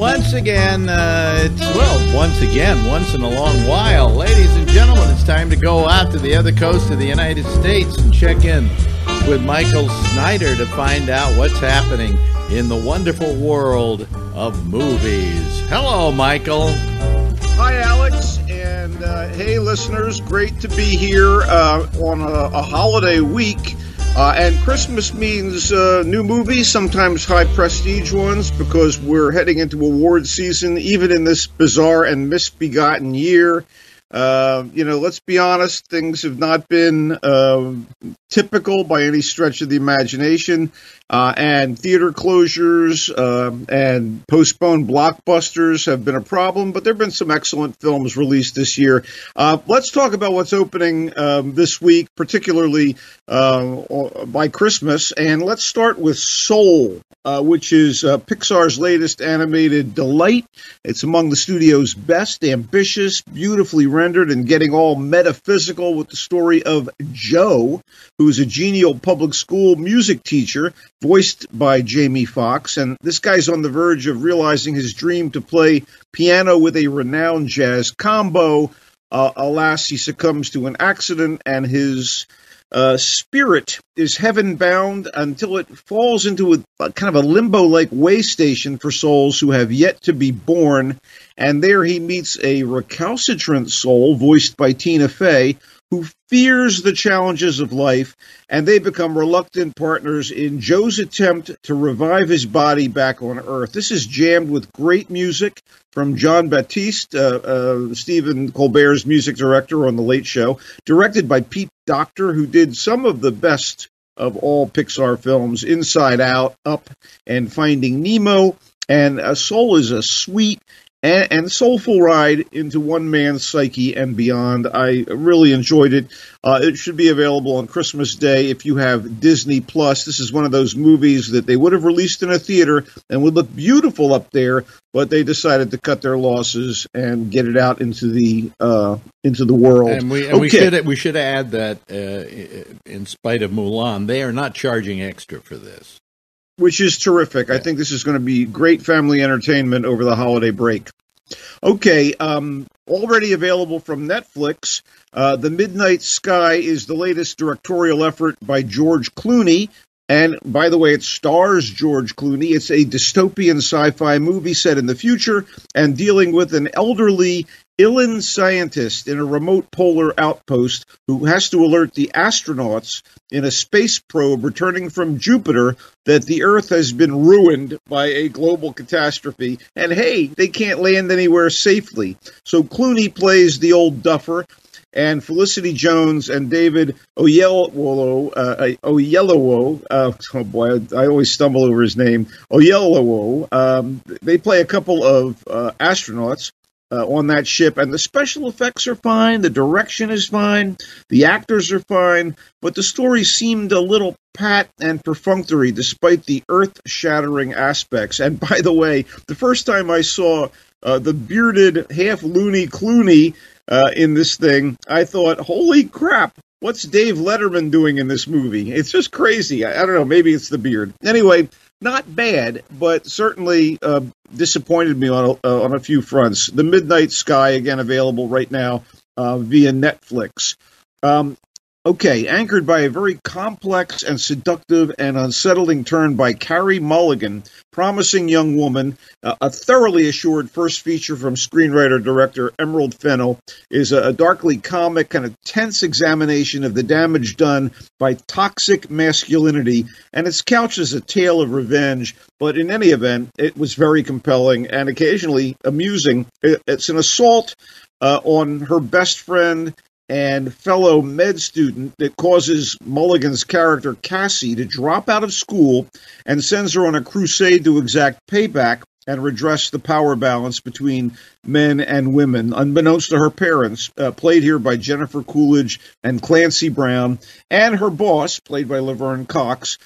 once again, once in a long while. Ladies and gentlemen, it's time to go out to the other coast of the United States and check in with Michael Snyder to find out what's happening in the wonderful world of movies. Hello, Michael. Hi, Alex, and hey, listeners. Great to be here on a holiday week. And Christmas means new movies, sometimes high-prestige ones, because we're heading into award season, even in this bizarre and misbegotten year. Let's be honest, things have not been typical by any stretch of the imagination, and theater closures and postponed blockbusters have been a problem, but there have been some excellent films released this year. Let's talk about what's opening this week, particularly by Christmas, and let's start with Soul, which is Pixar's latest animated delight. It's among the studio's best, ambitious, beautifully rendered, and getting all metaphysical with the story of Joe, who's a genial public school music teacher, voiced by Jamie Foxx. And this guy's on the verge of realizing his dream to play piano with a renowned jazz combo. Alas, he succumbs to an accident, and his spirit is heaven-bound until it falls into a kind of a limbo-like way station for souls who have yet to be born. And there he meets a recalcitrant soul, voiced by Tina Fey, who fears the challenges of life, and they become reluctant partners in Joe's attempt to revive his body back on Earth. This is jammed with great music from John Batiste, Stephen Colbert's music director on The Late Show, directed by Pete Docter, who did some of the best of all Pixar films, Inside Out, Up, and Finding Nemo. And Soul is a sweet and soulful ride into one man's psyche and beyond. I really enjoyed it. It should be available on Christmas Day if you have Disney Plus. This is one of those movies that they would have released in a theater and would look beautiful up there, but they decided to cut their losses and get it out into the world. And we should add that in spite of Mulan, they are not charging extra for this, which is terrific. I think this is going to be great family entertainment over the holiday break. Okay, already available from Netflix, The Midnight Sky is the latest directorial effort by George Clooney. And by the way, it stars George Clooney. It's a dystopian sci-fi movie set in the future and dealing with an elderly Ilan scientist in a remote polar outpost who has to alert the astronauts in a space probe returning from Jupiter that the Earth has been ruined by a global catastrophe. And hey, they can't land anywhere safely. So Clooney plays the old duffer, and Felicity Jones and David Oyelowo, oh boy, I always stumble over his name, Oyelowo, they play a couple of astronauts on that ship, and the special effects are fine, the direction is fine, the actors are fine, but the story seemed a little pat and perfunctory despite the earth-shattering aspects. And by the way, the first time I saw the bearded, half-loony Clooney in this thing, I thought, holy crap, what's Dave Letterman doing in this movie? It's just crazy. I don't know, maybe it's the beard. Anyway, not bad, but certainly disappointed me on a few fronts. The Midnight Sky, again, available right now via Netflix. Okay, anchored by a very complex and seductive and unsettling turn by Carey Mulligan, promising young woman, a thoroughly assured first feature from screenwriter-director Emerald Fennell, is a darkly comic, kind of tense examination of the damage done by toxic masculinity, and it's couched as a tale of revenge, but in any event, it was very compelling and occasionally amusing. It's an assault on her best friend and fellow med student that causes Mulligan's character Cassie to drop out of school and sends her on a crusade to exact payback and redress the power balance between men and women, unbeknownst to her parents, played here by Jennifer Coolidge and Clancy Brown, and her boss, played by Laverne Cox.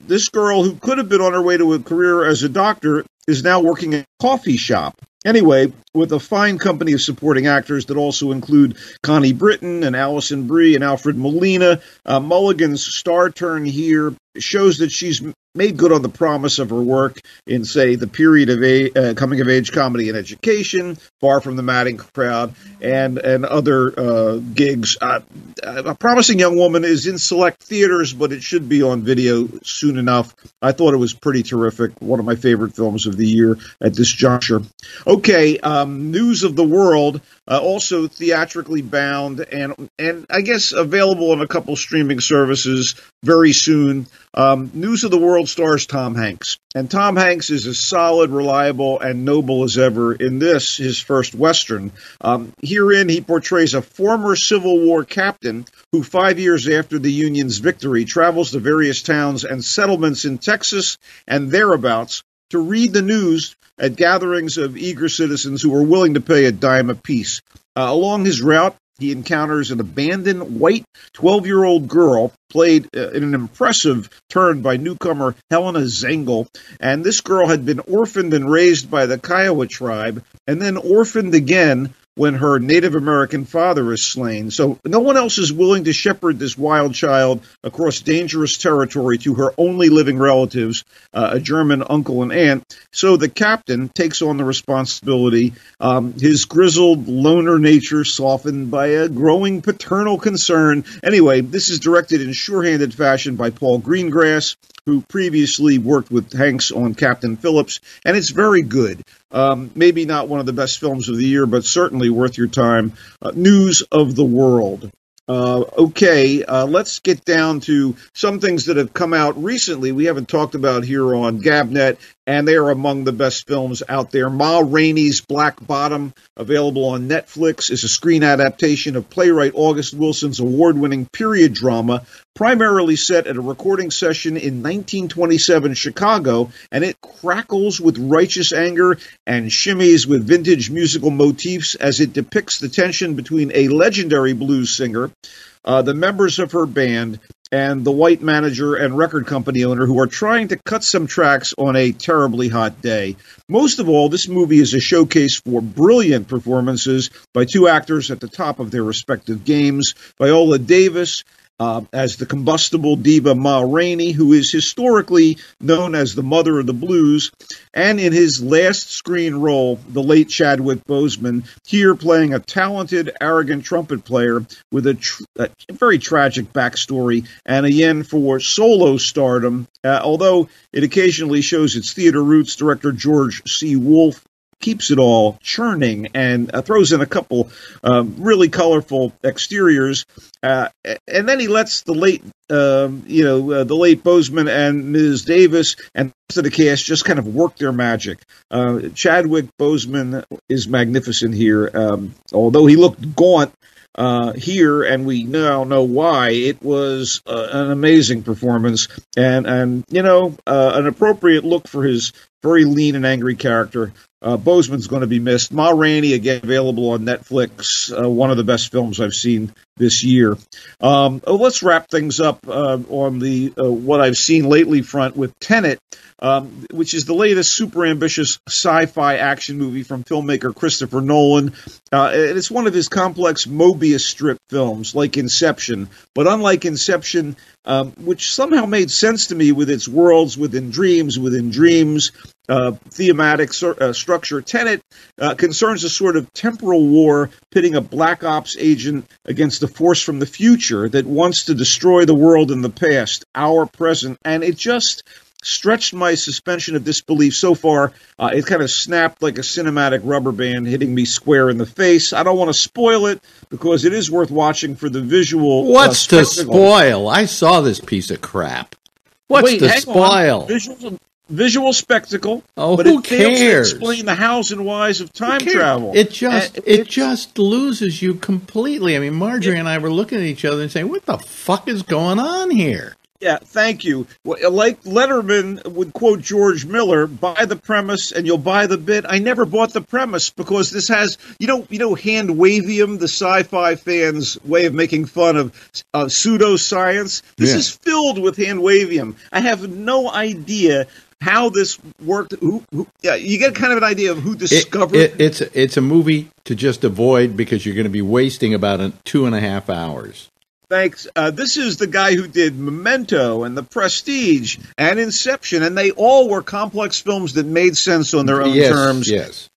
This girl, who could have been on her way to a career as a doctor, is now working at a coffee shop. Anyway, with a fine company of supporting actors that also include Connie Britton and Alison Brie and Alfred Molina, Mulligan's star turn here shows that she's made good on the promise of her work in, say, the period of coming-of-age comedy and education, Far from the Madding Crowd, and other gigs. A Promising Young Woman is in select theaters, but it should be on video soon enough. I thought it was pretty terrific. One of my favorite films of the year at this juncture. Okay, news of the world, also theatrically bound, and I guess available on a couple streaming services very soon. News of the World stars Tom Hanks. And Tom Hanks is as solid, reliable, and noble as ever in this, his first Western. Herein, he portrays a former Civil War captain who 5 years after the Union's victory travels to various towns and settlements in Texas and thereabouts to read the news at gatherings of eager citizens who are willing to pay a dime apiece. Along his route, he encounters an abandoned white 12-year-old girl played in an impressive turn by newcomer Helena Zengel. And this girl had been orphaned and raised by the Kiowa tribe and then orphaned again when her Native American father is slain. So no one else is willing to shepherd this wild child across dangerous territory to her only living relatives, a German uncle and aunt. So the captain takes on the responsibility, his grizzled loner nature softened by a growing paternal concern. Anyway, this is directed in sure-handed fashion by Paul Greengrass, who previously worked with Hanks on Captain Phillips, and it's very good. Maybe not one of the best films of the year, but certainly worth your time. News of the world. Okay, let's get down to some things that have come out recently we haven't talked about here on GABNet, and they are among the best films out there. Ma Rainey's Black Bottom, available on Netflix, is a screen adaptation of playwright August Wilson's award-winning period drama, primarily set at a recording session in 1927 Chicago, and it crackles with righteous anger and shimmies with vintage musical motifs as it depicts the tension between a legendary blues singer, the members of her band, and the white manager and record company owner who are trying to cut some tracks on a terribly hot day. Most of all, this movie is a showcase for brilliant performances by two actors at the top of their respective games, Viola Davis as the combustible diva Ma Rainey, who is historically known as the mother of the blues, and in his last screen role, the late Chadwick Boseman, here playing a talented, arrogant trumpet player with a very tragic backstory and a yen for solo stardom, although it occasionally shows its theater roots. Director George C. Wolfe keeps it all churning and throws in a couple really colorful exteriors, and then he lets the late Boseman and Ms. Davis and the rest of the cast just kind of work their magic. Chadwick Boseman is magnificent here, although he looked gaunt here, and we now know why. It was an amazing performance, and an appropriate look for his very lean and angry character. Boseman's going to be missed. Ma Rainey, again, available on Netflix, one of the best films I've seen this year. Let's wrap things up on the what I've seen lately front with Tenet, which is the latest super ambitious sci-fi action movie from filmmaker Christopher Nolan. And it's one of his complex Mobius strip films, like Inception. But unlike Inception, which somehow made sense to me with its worlds within dreams, thematic structure, Tenet concerns a sort of temporal war pitting a black ops agent against a force from the future that wants to destroy the world in the past, our present, and it just stretched my suspension of disbelief so far. It kind of snapped like a cinematic rubber band, hitting me square in the face. I don't want to spoil it because it is worth watching for the visual. What's to spoil? I saw this piece of crap. What's to spoil? Visual spectacle, but who cares? Fails to explain the hows and whys of time travel. It just loses you completely. I mean, Marjorie and I were looking at each other and saying, "What the fuck is going on here?" Yeah, thank you. Well, like Letterman would quote George Miller, buy the premise and you'll buy the bit. I never bought the premise because this has, hand-wavium, the sci-fi fans' way of making fun of pseudoscience. This is filled with hand-wavium. I have no idea how this worked. You get kind of an idea of who discovered it. It's a movie to just avoid because you're going to be wasting about 2.5 hours. Thanks. This is the guy who did Memento and The Prestige and Inception, and they all were complex films that made sense on their own terms. Yes.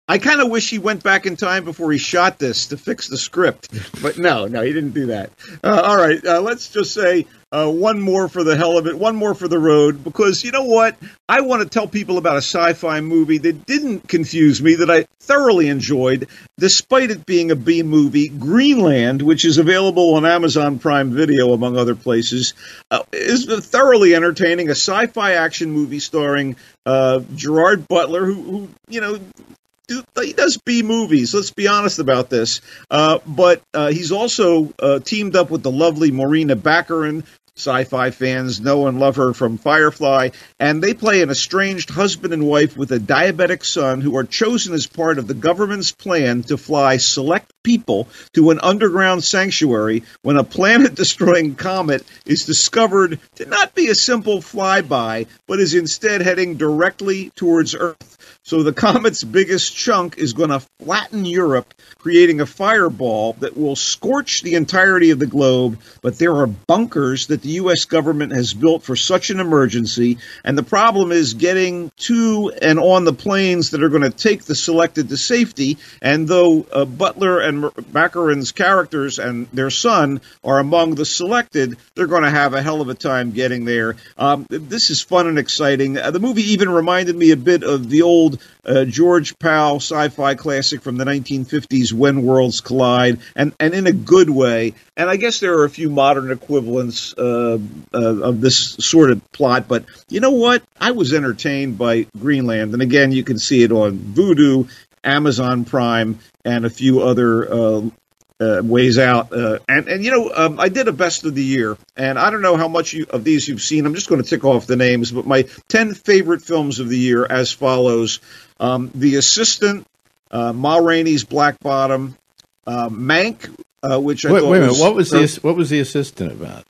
I kind of wish he went back in time before he shot this to fix the script. But no, he didn't do that. All right, let's just say one more for the hell of it, one more for the road, because you know what? I want to tell people about a sci-fi movie that didn't confuse me, that I thoroughly enjoyed, despite it being a B movie. Greenland, which is available on Amazon Prime Video, among other places, is thoroughly entertaining, a sci-fi action movie starring Gerard Butler, who he does B movies. Let's be honest about this. But he's also teamed up with the lovely Morena Baccarin. Sci-fi fans know and love her from Firefly, and they play an estranged husband and wife with a diabetic son who are chosen as part of the government's plan to fly select people to an underground sanctuary when a planet-destroying comet is discovered to not be a simple flyby, but is instead heading directly towards Earth. So the comet's biggest chunk is going to flatten Europe, creating a fireball that will scorch the entirety of the globe, but there are bunkers that the U.S. government has built for such an emergency, and the problem is getting to and on the planes that are going to take the selected to safety, and though Butler and Baccarin's characters and their son are among the selected, they're going to have a hell of a time getting there. This is fun and exciting. The movie even reminded me a bit of the old George Powell sci-fi classic from the 1950s, When Worlds Collide, and in a good way. And I guess there are a few modern equivalents of this sort of plot, but you know what? I was entertained by Greenland, and again, you can see it on Vudu, Amazon Prime, and a few other ways out. I did a best of the year, and I don't know how much of these you've seen. I'm just going to tick off the names, but my 10 favorite films of the year as follows. The Assistant, Ma Rainey's Black Bottom, Mank, which I thought wait a minute. What was the Assistant about?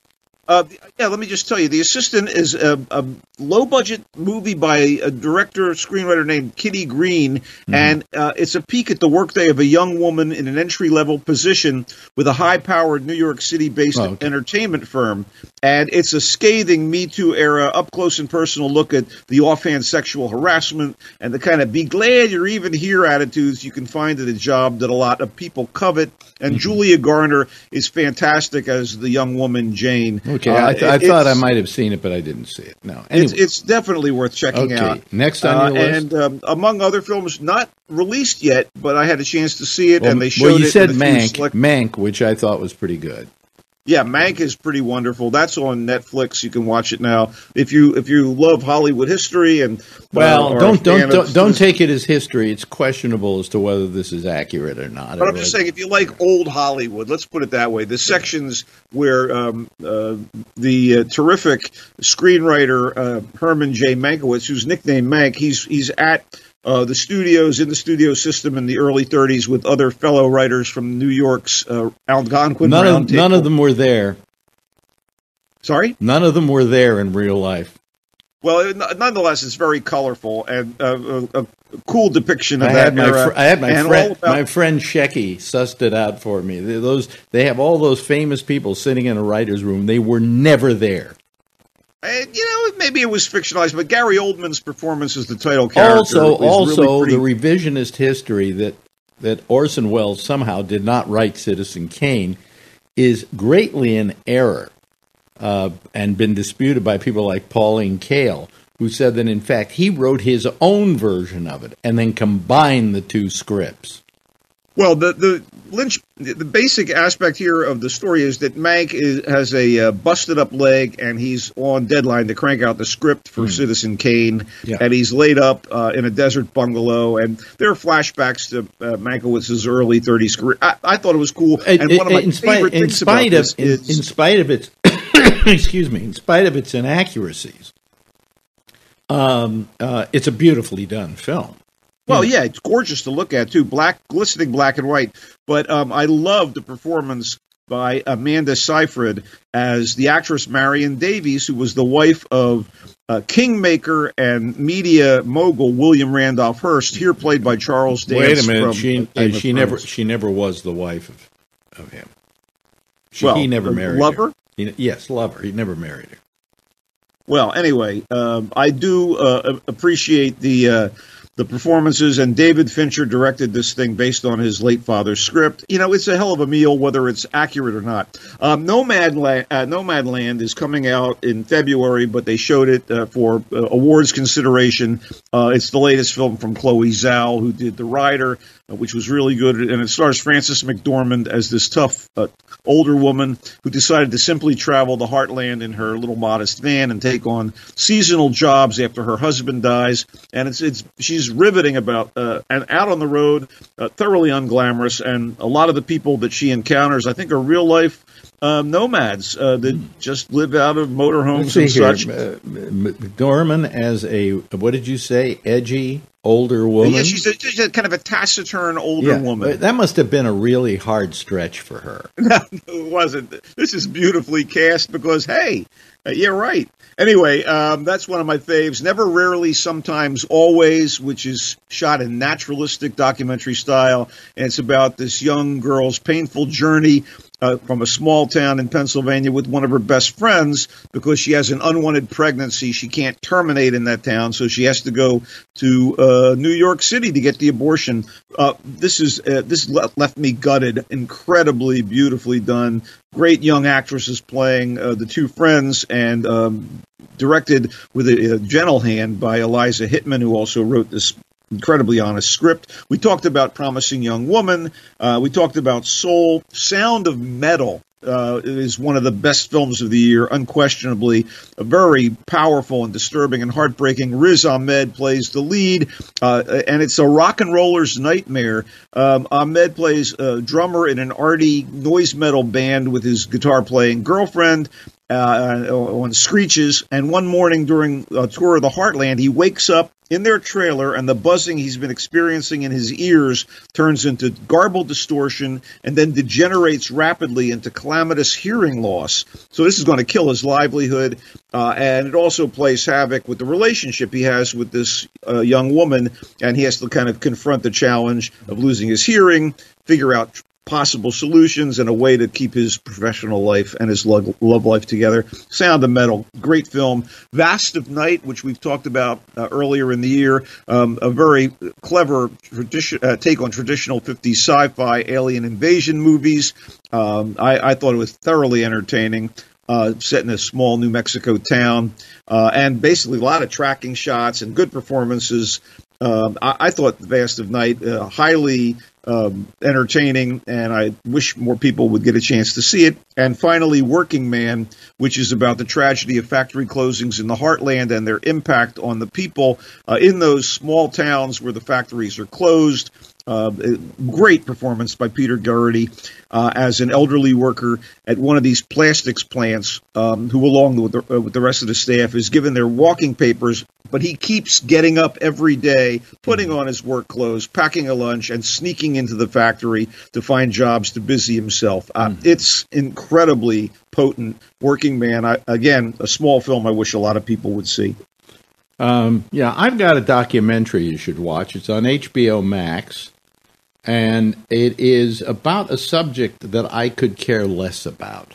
Let me just tell you. The Assistant is a low-budget movie by a director-screenwriter named Kitty Green, and it's a peek at the workday of a young woman in an entry-level position with a high-powered New York City-based entertainment firm. And it's a scathing Me Too era, up-close and personal look at the offhand sexual harassment and the kind of be glad you're even here attitudes you can find at a job that a lot of people covet. And Julia Garner is fantastic as the young woman Jane. Okay, I thought I might have seen it, but I didn't see it. No, anyway. It's definitely worth checking out. Next on your list, and among other films not released yet, but I had a chance to see it, and they showed it. Well, you said Mank, which I thought was pretty good. Yeah, Mank is pretty wonderful. That's on Netflix. You can watch it now. If you love Hollywood history and don't take it as history. It's questionable as to whether this is accurate or not. But I'm just saying, if you like old Hollywood, let's put it that way. The sections where the terrific screenwriter Herman J. Mankiewicz, who's nicknamed Mank, he's at the studios, in the studio system in the early 30s with other fellow writers from New York's Algonquin Roundtable. None of them were there. Sorry? None of them were there in real life. Well, nonetheless, it's very colorful and a cool depiction of that era. I had my friend Shecky sussed it out for me. They have all those famous people sitting in a writer's room. They were never there. Maybe it was fictionalized, but Gary Oldman's performance as the title character also really the revisionist history that Orson Welles somehow did not write Citizen Kane is greatly in error and been disputed by people like Pauline Kael, who said that, in fact, he wrote his own version of it and then combined the two scripts. Well, the basic aspect here of the story is that Mank has a busted up leg, and he's on deadline to crank out the script for Citizen Kane, and he's laid up in a desert bungalow, and there are flashbacks to Mankiewicz's early 30s career. I thought it was cool, and one of my favorite things about this is, in spite of its in spite of its inaccuracies, it's a beautifully done film. Well, yeah, it's gorgeous to look at, too, glistening black and white. But I love the performance by Amanda Seyfried as the actress Marion Davies, who was the wife of kingmaker and media mogul William Randolph Hearst, here played by Charles Dance. Wait a minute, she never was the wife of him. He never married Lover? her. Yes, lover. He never married her. Well, anyway, I do appreciate the performances, and David Fincher directed this thing based on his late father's script. It's a hell of a meal, whether it's accurate or not. Nomadland is coming out in February, but they showed it for awards consideration. It's the latest film from Chloe Zhao, who did The Rider, which was really good, and it stars Frances McDormand as this tough older woman who decided to simply travel the heartland in her little modest van and take on seasonal jobs after her husband dies. And she's riveting about and out on the road, thoroughly unglamorous, and a lot of the people that she encounters, I think, are real life nomads that just live out of motorhomes and such. McDormand as a, what did you say, edgy older woman? Yeah, she's a kind of a taciturn older woman. That must have been a really hard stretch for her. No, it wasn't. This is beautifully cast because, hey, yeah, right. Anyway, that's one of my faves. Never, Rarely, Sometimes, Always, which is shot in naturalistic documentary style. And it's about this young girl's painful journey from a small town in Pennsylvania with one of her best friends because she has an unwanted pregnancy she can't terminate in that town, so she has to go to New York City to get the abortion. This left me gutted. Incredibly beautifully done. Great young actresses playing the two friends, and directed with a gentle hand by Eliza Hittman, who also wrote this incredibly honest script. We talked about Promising Young Woman. We talked about Soul. Sound of Metal is one of the best films of the year, unquestionably. Very powerful and disturbing and heartbreaking. Riz Ahmed plays the lead, and it's a rock and roller's nightmare. Ahmed plays a drummer in an arty noise metal band with his guitar-playing girlfriend on Screeches, and one morning during a tour of the Heartland, he wakes up in their trailer, and the buzzing he's been experiencing in his ears turns into garbled distortion and then degenerates rapidly into calamitous hearing loss. So this is going to kill his livelihood, and it also plays havoc with the relationship he has with this young woman, and he has to kind of confront the challenge of losing his hearing, figure out possible solutions, and a way to keep his professional life and his love life together. Sound of Metal, great film. Vast of Night, which we've talked about earlier in the year, a very clever take on traditional 50s sci-fi alien invasion movies. I thought it was thoroughly entertaining. Set in a small New Mexico town, and basically a lot of tracking shots and good performances. I thought Vast of Night highly entertaining, and I wish more people would get a chance to see it. And finally, Working Man, which is about the tragedy of factory closings in the heartland and their impact on the people in those small towns where the factories are closed. Great performance by Peter Garrity as an elderly worker at one of these plastics plants who, along with the rest of the staff, is given their walking papers, but he keeps getting up every day, putting on his work clothes, packing a lunch, and sneaking into the factory to find jobs to busy himself. It's incredibly potent. Working Man, again, a small film I wish a lot of people would see. I've got a documentary you should watch. It's on HBO Max, and it is about a subject that I could care less about.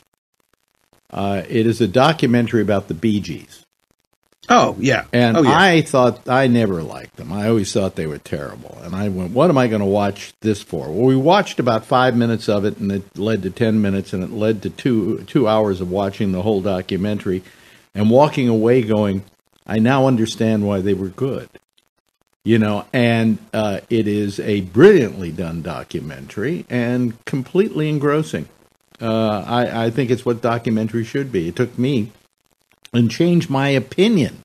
It is a documentary about the Bee Gees. Oh, yeah. And I never liked them. I always thought they were terrible. And I went, what am I going to watch this for? Well, we watched about 5 minutes of it, and it led to 10 minutes, and it led to two hours of watching the whole documentary and walking away going, I now understand why they were good. And it is a brilliantly done documentary and completely engrossing. I think it's what documentary should be. It took me and changed my opinion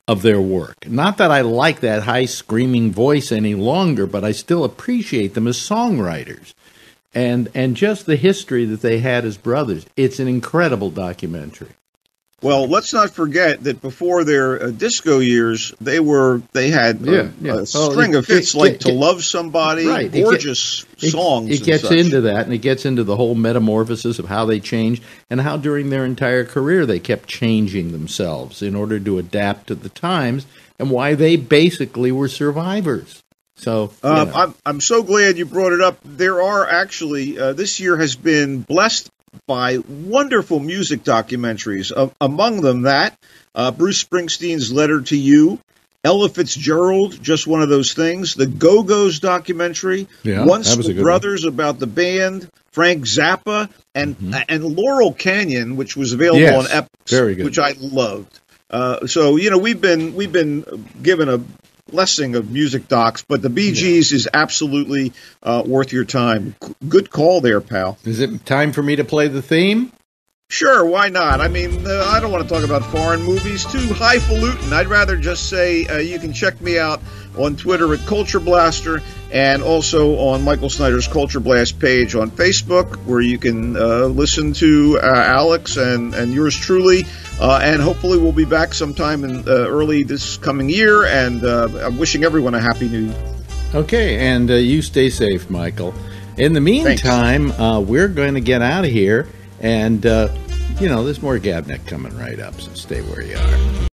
of their work. Not that I like that high screaming voice any longer, but I still appreciate them as songwriters. And just the history that they had as brothers. It's an incredible documentary. Well, let's not forget that before their disco years, they had a string of hits like "To Love Somebody," right. Gorgeous songs. It gets into that, and it gets into the whole metamorphosis of how they changed and how during their entire career they kept changing themselves in order to adapt to the times, and why they basically were survivors. So I'm so glad you brought it up. There are actually this year has been blessed by wonderful music documentaries. Among them that, Bruce Springsteen's Letter to You, Ella Fitzgerald, Just One of Those Things, the Go-Go's documentary, Once the Brothers about the band, Frank Zappa, and Laurel Canyon, which was available on Epix, which I loved. So we've been given a blessing of music docs, but the Bee Gees is absolutely worth your time. Good call there, pal. Is it time for me to play the theme? Sure, why not? I mean, I don't want to talk about foreign movies. Too highfalutin. I'd rather just say you can check me out on Twitter at Culture Blaster and also on Michael Snyder's Culture Blast page on Facebook, where you can listen to Alex and yours truly. And hopefully we'll be back sometime in early this coming year. And I'm wishing everyone a happy new year. Okay, and you stay safe, Michael. In the meantime, we're going to get out of here. And, there's more GABNet coming right up, so stay where you are.